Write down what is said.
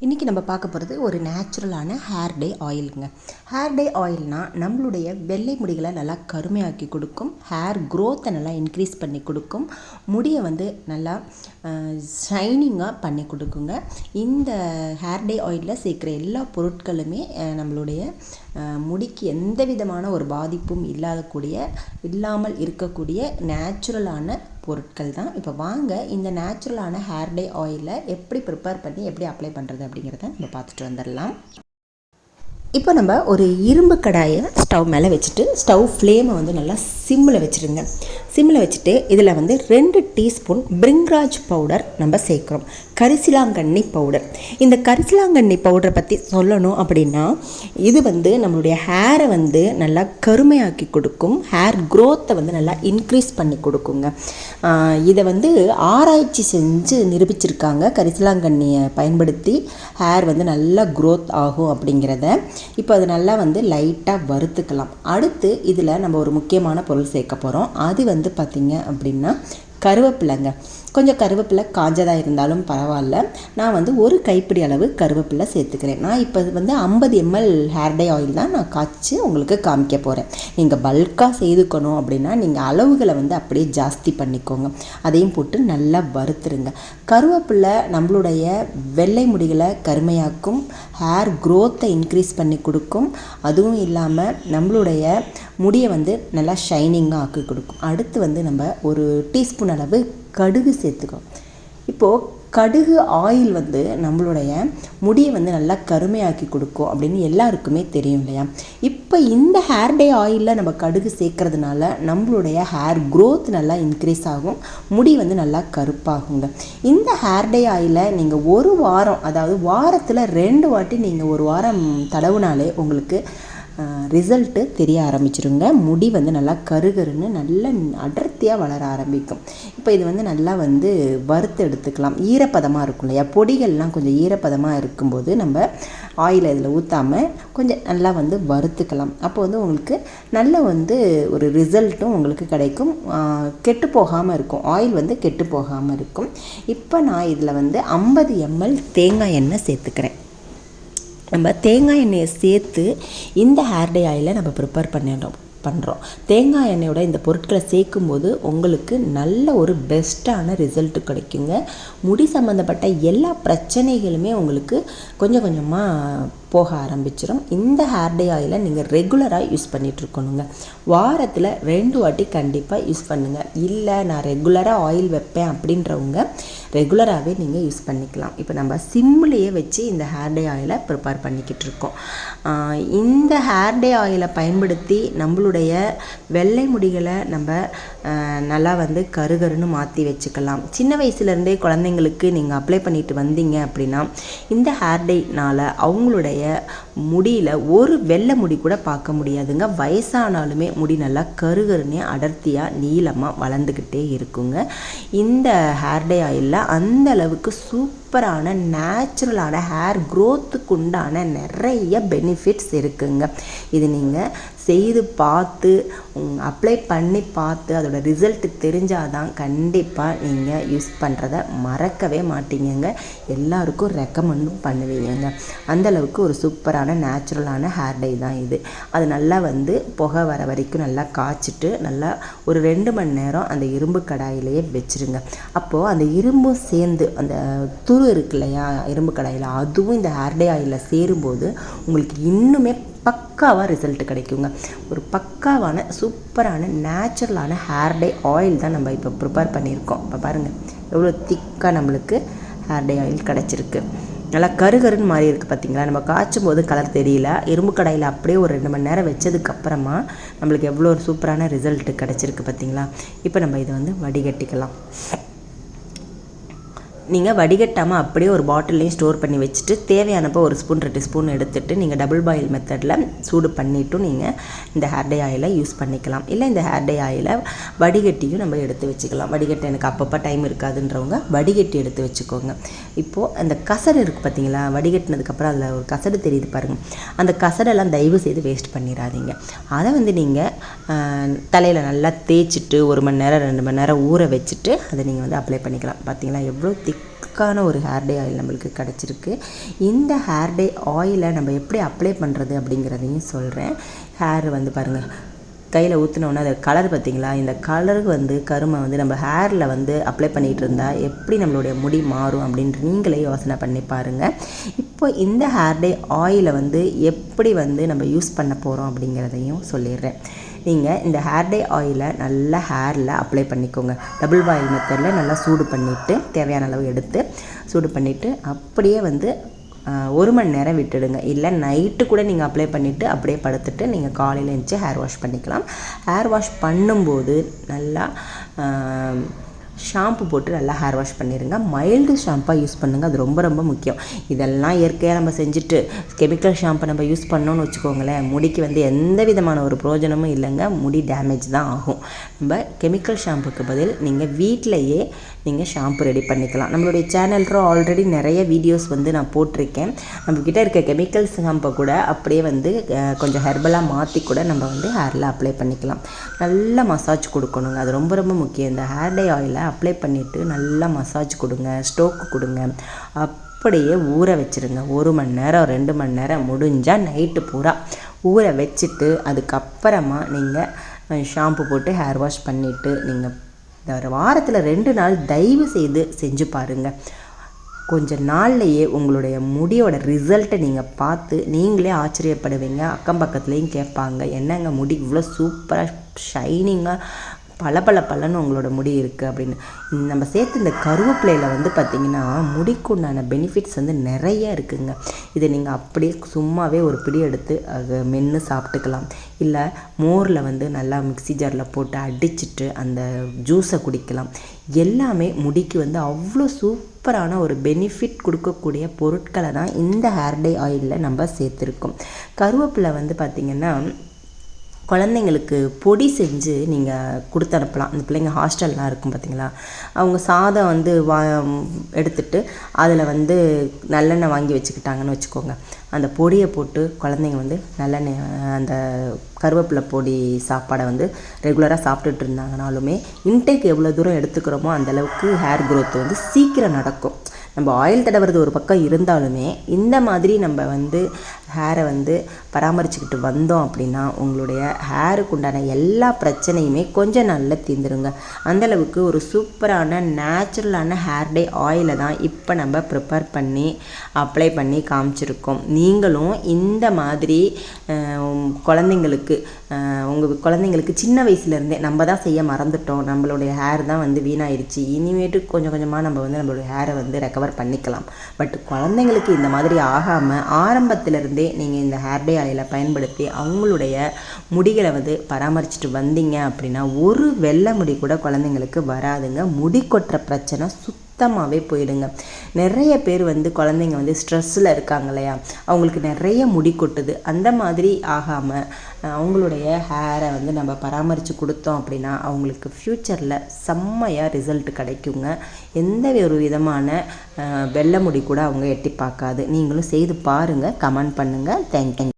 இன்றைக்கி நம்ம பார்க்க போகிறது ஒரு நேச்சுரலான ஹேர் டே ஆயிலுங்க. ஹேர் டே ஆயில்னால் நம்மளுடைய வெள்ளை முடிகளை நல்லா கருமையாக்கி கொடுக்கும், ஹேர் க்ரோத்தை நல்லா இன்க்ரீஸ் பண்ணி கொடுக்கும், முடியை நல்லா ஷைனிங்காக பண்ணி கொடுக்குங்க. இந்த ஹேர் டே ஆயிலில் சேர்க்குற எல்லா பொருட்களுமே நம்மளுடைய முடிக்கு எந்த விதமான ஒரு பாதிப்பும் இல்லாமல் இருக்கக்கூடிய நேச்சுரலான பொருட்கள் தான். இப்போ வாங்க இந்த நேச்சுரலான ஹேர் டே ஆயிலை எப்படி ப்ரிப்பேர் பண்ணி எப்படி அப்ளை பண்ணுறது அப்படிங்கிறத நம்ம பார்த்துட்டு வந்துடலாம். இப்போ நம்ம ஒரு இரும்பு கடாயை ஸ்டவ் மேலே வச்சுட்டு ஸ்டவ் ஃப்ளேமை நல்லா சிம்மில் வச்சுருங்க. சிம்மில் வச்சுட்டு இதில் 2 டீஸ்பூன் பிரிங்ராஜ் பவுடர் நம்ம சேர்க்குறோம், கரிசலாங்கண்ணி பவுடர். இந்த கரிசலாங்கண்ணி பவுடரை பற்றி சொல்லணும் அப்படின்னா, இது நம்மளுடைய ஹேரை நல்லா கருமையாக்கி கொடுக்கும், ஹேர் க்ரோத்தை நல்லா இன்க்ரீஸ் பண்ணி கொடுக்குங்க. இதை ஆராய்ச்சி செஞ்சு நிரூபிச்சிருக்காங்க. கரிசலாங்கண்ணியை பயன்படுத்தி ஹேர் நல்லா க்ரோத் ஆகும் அப்படிங்கிறத. இப்போ அது நல்லா லைட்டாக வறுத்துக்கலாம். அடுத்து இதில் நம்ம ஒரு முக்கியமான பொருள் சேர்க்க போகிறோம். அது பார்த்திங்க அப்படின்னா கருவேப்பிலைங்க. கொஞ்சம் கருவேப்பிலை காஞ்சதாக இருந்தாலும் பரவாயில்ல. நான் ஒரு கைப்பிடி அளவு கருவேப்பிலை சேர்த்துக்கிறேன். நான் இப்போ 50 ml ஹேர் டே ஆயில் தான் நான் காய்ச்சி உங்களுக்கு காமிக்க போகிறேன். நீங்கள் பல்காக செய்துக்கணும் அப்படின்னா நீங்கள் அளவுகளை அப்படியே ஜாஸ்தி பண்ணிக்கோங்க. அதையும் போட்டு நல்லா வறுத்துருங்க. கருவேப்பிலை நம்மளுடைய வெள்ளை முடிகளை கருமையாக்கும், ஹேர் க்ரோத்தை இன்க்ரீஸ் பண்ணி கொடுக்கும். அதுவும் இல்லாமல் நம்மளுடைய முடியை நல்லா ஷைனிங்காக ஆக்கி கொடுக்கும். அடுத்து நம்ம ஒரு டீஸ்பூன் அளவு கடுகு சேர்த்துக்கோம். இப்போது கடுகு ஆயில் நம்மளுடைய முடியை நல்லா கருமையாக்கி கொடுக்கும் அப்படின்னு எல்லாருக்குமே தெரியும் இல்லையா? இப்போ இந்த ஹேர் டே ஆயிலில் நம்ம கடுகு சேர்க்கறதுனால நம்மளுடைய ஹேர் க்ரோத் நல்லா இன்க்ரீஸ் ஆகும், முடி நல்லா கருப்பாகுங்க. இந்த ஹேர் டே ஆயிலை நீங்கள் ஒரு வாரம், அதாவது வாரத்தில் 2 வாட்டி நீங்கள் ஒரு வாரம் தடவுனாலே உங்களுக்கு ரிசல்ட்டு தெரிய ஆரம்பிச்சிருங்க. முடி நல்லா கருகருன்னு நல்ல அடர்த்தியாக வளர ஆரம்பிக்கும். இப்போ இது நல்லா வறுத்து எடுத்துக்கலாம். ஈரப்பதமாக இருக்கும் இல்லையா? பொடிகள்லாம் கொஞ்சம் ஈரப்பதமாக இருக்கும்போது நம்ம ஆயிலை இதில் ஊற்றாமல் கொஞ்சம் நல்லா வறுத்துக்கலாம். அப்போ உங்களுக்கு நல்ல ஒரு ரிசல்ட்டும் உங்களுக்கு கிடைக்கும். கெட்டு போகாமல் இருக்கும், ஆயில் கெட்டு போகாமல் இருக்கும். இப்போ நான் இதில் 50 ml தேங்காய் எண்ணெய் சேர்த்துக்கிறேன். நம்ம தேங்காய் எண்ணெயை சேர்த்து இந்த ஹேர் டே ஆயிலை நம்ம ப்ரிப்பேர் பண்ணுறோம். தேங்காய் எண்ணெயோட இந்த பொருட்களை சேர்க்கும்போது உங்களுக்கு நல்ல ஒரு பெஸ்ட்டான ரிசல்ட் கிடைக்குங்க. முடி சம்மந்தப்பட்ட எல்லா பிரச்சனைகளுமே உங்களுக்கு கொஞ்சம் கொஞ்சமாக போக ஆரம்பிச்சிடும். இந்த ஹேர் டே ஆயிலை நீங்கள் ரெகுலராக யூஸ் பண்ணிகிட்ருக்கணுங்க. வாரத்தில் 2 வாட்டி கண்டிப்பாக யூஸ் பண்ணுங்கள். இல்லை நான் ரெகுலராக ஆயில் வைப்பேன் அப்படின்றவங்க ரெகுலராகவே நீங்கள் யூஸ் பண்ணிக்கலாம். இப்போ நம்ம சிம்லேயே வச்சு இந்த ஹேர் டே ஆயிலை ப்ரிப்பேர் பண்ணிக்கிட்டு இருக்கோம். இந்த ஹேர் டே ஆயிலை பயன்படுத்தி நம்மளுடைய வெள்ளை முடிகளை நம்ம நல்லா கருகருன்னு மாற்றி வச்சுக்கலாம். சின்ன வயசுலேருந்தே குழந்தைங்களுக்கு நீங்கள் அப்ளை பண்ணிட்டு வந்தீங்க அப்படின்னா இந்த ஹேர் டேனால் அவங்களுடைய முடியில் ஒரு வெள்ளை முடி கூட பார்க்க முடியாதுங்க. வயசானாலுமே முடி நல்லா கருகருன்னே அடர்த்தியாக நீளமாக வளர்ந்துக்கிட்டே இருக்குங்க. இந்த ஹேர் டே ஆயிலில் அந்த அளவுக்கு சூப்பரான நேச்சுரலான ஹேர் க்ரோத்துக்கு உண்டான நிறைய பெனிஃபிட்ஸ் இருக்குங்க. இது நீங்கள் செய்து பார்த்து அப்ளை பண்ணி பார்த்து அதோட ரிசல்ட் தெரிஞ்சால் தான் கண்டிப்பாக நீங்கள் யூஸ் பண்ணுறத மறக்கவே மாட்டீங்கங்க. எல்லாருக்கும் ரெக்கமெண்டும் பண்ணுவீங்க. அந்தளவுக்கு ஒரு சூப்பரான நேச்சுரலான ஹேர் டை தான் இது. அது நல்லா புகை வர வரைக்கும் நல்லா காய்ச்சிட்டு நல்லா ஒரு 2 மணி நேரம் அந்த இரும்பு கடாயிலேயே வச்சுருங்க. அப்போது அந்த இரும்பும் சேர்ந்து அந்த துரு இருக்கு இல்லையா இரும்பு கடாயில், அதுவும் இந்த ஹேர் டே ஆயிலில் சேரும்போது உங்களுக்கு இன்னுமே பக்காவாக ரிசல்ட் கிடைக்குங்க. ஒரு பக்காவான சூப்பரான நேச்சுரலான ஹேர் டே ஆயில் தான் நம்ம இப்போ ப்ரிப்பேர் பண்ணியிருக்கோம். இப்போ பாருங்கள் எவ்வளோ திக்காக நம்மளுக்கு ஹேர் டே ஆயில் கிடச்சிருக்கு. நல்லா கருகருன்னு மாதிரி இருக்குது பார்த்திங்களா? நம்ம காய்ச்சும் போது கலர் தெரியல. இரும்பு கடாயில் அப்படியே ஒரு 2 மணி நேரம் வச்சதுக்கப்புறமா நம்மளுக்கு எவ்வளோ ஒரு சூப்பரான ரிசல்ட்டு கிடச்சிருக்கு பார்த்திங்களா? இப்போ நம்ம இதை வடிகட்டிக்கலாம். நீங்கள் வடிகட்டாமல் அப்படியே ஒரு பாட்டிலையும் ஸ்டோர் பண்ணி வச்சுட்டு தேவையானப்போ 1 ஸ்பூன் 2 ஸ்பூன் எடுத்துகிட்டு நீங்கள் டபுள் பாயில் மெத்தடில் சூடு பண்ணிவிட்டும் நீங்கள் இந்த ஹேர் டே ஆயிலை யூஸ் பண்ணிக்கலாம். இல்லை இந்த ஹேர் டே ஆயிலை வடிகட்டியும் நம்ம எடுத்து வச்சுக்கலாம். வடிகட்டி எனக்கு அப்பப்போ டைம் இருக்காதுன்றவங்க வடிகட்டி எடுத்து வச்சுக்கோங்க. இப்போது அந்த கசடு இருக்குது பார்த்தீங்களா? வடிகட்டினதுக்கப்புறம் அதில் ஒரு கசடு தெரியுது பாருங்கள். அந்த கசடெல்லாம் தயவு செய்து வேஸ்ட் பண்ணிடாதீங்க. அதை நீங்கள் தலையில் நல்லா தேய்ச்சிட்டு 1 மணி நேரம் 2 மணி நேரம் ஊற வச்சுட்டு அதை நீங்கள் அப்ளை பண்ணிக்கலாம். பார்த்தீங்களா எவ்வளோ திக்கான ஒரு ஹேர் டே ஆயில் நம்மளுக்கு கிடச்சிருக்கு. இந்த ஹேர் டே ஆயிலை நம்ம எப்படி அப்ளை பண்ணுறது அப்படிங்கிறதையும் சொல்கிறேன். ஹேர் வந்து பாருங்கள், கையில் ஊற்றினோன்னா அது கலர் பார்த்திங்களா, இந்த கலருக்கு வந்து கருமை வந்து நம்ம ஹேரில் வந்து அப்ளை பண்ணிகிட்டு இருந்தால் எப்படி நம்மளுடைய முடி மாறும் அப்படின்ட்டு நீங்களே யோசனை பண்ணி பாருங்கள். இப்போ இந்த ஹேர் டே ஆயிலை வந்து எப்படி வந்து நம்ம யூஸ் பண்ண போகிறோம் அப்படிங்கிறதையும் சொல்லிடுறேன். நீங்கள் இந்த ஹேர் டே ஆயிலை நல்லா ஹேரில் அப்ளை பண்ணிக்கோங்க. டபுள் பாயில் மெத்தடில் நல்லா சூடு பண்ணிவிட்டு தேவையான அளவு எடுத்து சூடு பண்ணிவிட்டு அப்படியே வந்து 1 மணி நேரம் விட்டுடுங்க. இல்லை நைட்டு கூட நீங்கள் அப்ளை பண்ணிவிட்டு அப்படியே படுத்துட்டு நீங்கள் காலையில் எழுந்துச்சி ஹேர் வாஷ் பண்ணிக்கலாம். ஹேர் வாஷ் பண்ணும்போது நல்லா ஷாம்பு போட்டு நல்லா ஹேர் வாஷ் பண்ணிடுங்க. மைல்டு ஷாம்பாக யூஸ் பண்ணுங்கள், அது ரொம்ப ரொம்ப முக்கியம். இதெல்லாம் இயற்கையாக நம்ம செஞ்சுட்டு கெமிக்கல் ஷாம்பை நம்ம யூஸ் பண்ணோன்னு வச்சுக்கோங்களேன், முடிக்கு வந்து எந்த விதமான ஒரு பிரயோஜனமும் இல்லைங்க, முடி டேமேஜ் தான் ஆகும். நம்ம கெமிக்கல் ஷாம்புக்கு பதில் நீங்கள் வீட்டிலையே நீங்கள் ஷாம்பு ரெடி பண்ணிக்கலாம். நம்மளுடைய சேனலில் ஆல்ரெடி நிறைய வீடியோஸ் வந்து நான் போட்டிருக்கேன். நம்மக்கிட்ட இருக்க கெமிக்கல் ஷாம்பை கூட அப்படியே வந்து கொஞ்சம் ஹெர்பலாக மாற்றி கூட நம்ம வந்து ஹேரில் அப்ளை பண்ணிக்கலாம். நல்லா மசாஜ் கொடுக்கணுங்க, அது ரொம்ப ரொம்ப முக்கியம். இந்த ஹேர் டே ஆயிலை அப்ளை பண்ணிவிட்டு நல்லா மசாஜ் கொடுங்க, ஸ்டோக்கு கொடுங்க. அப்படியே ஊற வச்சுருங்க. 1 மணி நேரம் 2 மணி நேரம், முடிஞ்சால் நைட்டு பூரா ஊற வச்சுட்டு அதுக்கப்புறமா நீங்கள் ஷாம்பு போட்டு ஹேர் வாஷ் பண்ணிவிட்டு நீங்கள் இந்த வாரத்தில் 2 நாள் தயவு செய்து செஞ்சு பாருங்கள். கொஞ்ச நாள்லையே உங்களுடைய முடியோட ரிசல்ட்டை நீங்கள் பார்த்து நீங்களே ஆச்சரியப்படுவீங்க. அக்கம் பக்கத்துலேயும் கேட்பாங்க, என்னங்க முடி இவ்வளோ சூப்பராக ஷைனிங்காக பளபளன்னு உங்களோட முடி இருக்குது அப்படின்னு. நம்ம சேர்த்து இந்த கருவேப்பிலையில் வந்து பார்த்திங்கன்னா முடிக்குண்டான பெனிஃபிட்ஸ் வந்து நிறைய இருக்குதுங்க. இதை நீங்கள் அப்படியே சும்மாவே ஒரு பிடி எடுத்து அதை மென்று சாப்பிட்டுக்கலாம். இல்லை மோரில் வந்து நல்லா மிக்ஸி ஜாரில் போட்டு அடிச்சுட்டு அந்த ஜூஸை குடிக்கலாம். எல்லாமே முடிக்கு வந்து அவ்வளோ சூப்பரான ஒரு பெனிஃபிட் கொடுக்கக்கூடிய பொருட்களை தான் இந்த ஹேர் டே ஆயிலில் நம்ம சேர்த்துருக்கோம். கருவேப்பிலை வந்து பார்த்திங்கன்னா குழந்தைங்களுக்கு பொடி செஞ்சு நீங்கள் கொடுத்து அனுப்பலாம். அந்த பிள்ளைங்க ஹாஸ்டல்லாம் இருக்கும் பார்த்திங்களா, அவங்க சாதம் வந்து எடுத்துட்டு அதில் வந்து நல்லெண்ணெய் வாங்கி வச்சுக்கிட்டாங்கன்னு வச்சுக்கோங்க, அந்த பொடியை போட்டு குழந்தைங்க வந்து நல்லெண்ணெய் அந்த கருவேப்பிலை பொடி சாப்பாடை வந்து ரெகுலராக சாப்பிட்டுட்டு இருந்தாங்கனாலுமே இன்டேக் எவ்வளோ தூரம் எடுத்துக்கிறோமோ அந்தளவுக்கு ஹேர் க்ரோத் வந்து சீக்கிரம் நடக்கும். நம்ம ஆயில் தடவுறது ஒரு பக்கம் இருந்தாலுமே இந்த மாதிரி நம்ம வந்து ஹேரை வந்து பராமரிச்சுக்கிட்டு வந்தோம் அப்படின்னா உங்களுடைய ஹேருக்கு உண்டான எல்லா பிரச்சனையுமே கொஞ்சம் நாளில் தீர்ந்துருங்க. அந்தளவுக்கு ஒரு சூப்பரான நேச்சுரலான ஹேர் டே ஆயிலை தான் இப்போ நம்ம ப்ரிப்பேர் பண்ணி அப்ளை பண்ணி காமிச்சிருக்கோம். நீங்களும் இந்த மாதிரி குழந்தைங்களுக்கு உங்கள் குழந்தைங்களுக்கு சின்ன வயசுலேருந்தே நம்ம தான் செய்ய மறந்துட்டோம், நம்மளுடைய ஹேர் தான் வந்து வீணாயிடுச்சு, இனிமேட்டு கொஞ்சம் கொஞ்சமாக நம்ம வந்து நம்மளுடைய ஹேரை வந்து ரெக்கவர் பண்ணிக்கலாம். பட் குழந்தைங்களுக்கு இந்த மாதிரி ஆகாமல் ஆரம்பத்திலேருந்தே நீங்கள் இந்த ஹேர் டே ஆயிலை பயன்படுத்தி அவங்களுடைய முடிகளை வந்து பராமரிச்சுட்டு வந்தீங்க அப்படின்னா ஒரு வெள்ளை முடி கூட குழந்தைங்களுக்கு வராதுங்க. முடி கொட்டுற பிரச்சனை சுத்தமாகவே போயிடுங்க. நிறைய பேர் வந்து குழந்தைங்க வந்து ஸ்ட்ரெஸ்ஸில் இருக்காங்க இல்லையா, அவங்களுக்கு நிறைய முடி கொட்டுது. அந்த மாதிரி ஆகாமல் அவங்களுடைய ஹேரை வந்து நம்ம பராமரித்து கொடுத்தோம் அப்படின்னா அவங்களுக்கு ஃப்யூச்சரில் செம்மையாக ரிசல்ட் கிடைக்குங்க. எந்த ஒரு விதமான வெள்ளை முடி கூட அவங்க எட்டி பார்க்காது. நீங்களும் செய்து பாருங்கள், கமெண்ட் பண்ணுங்கள். தேங்க்யூ.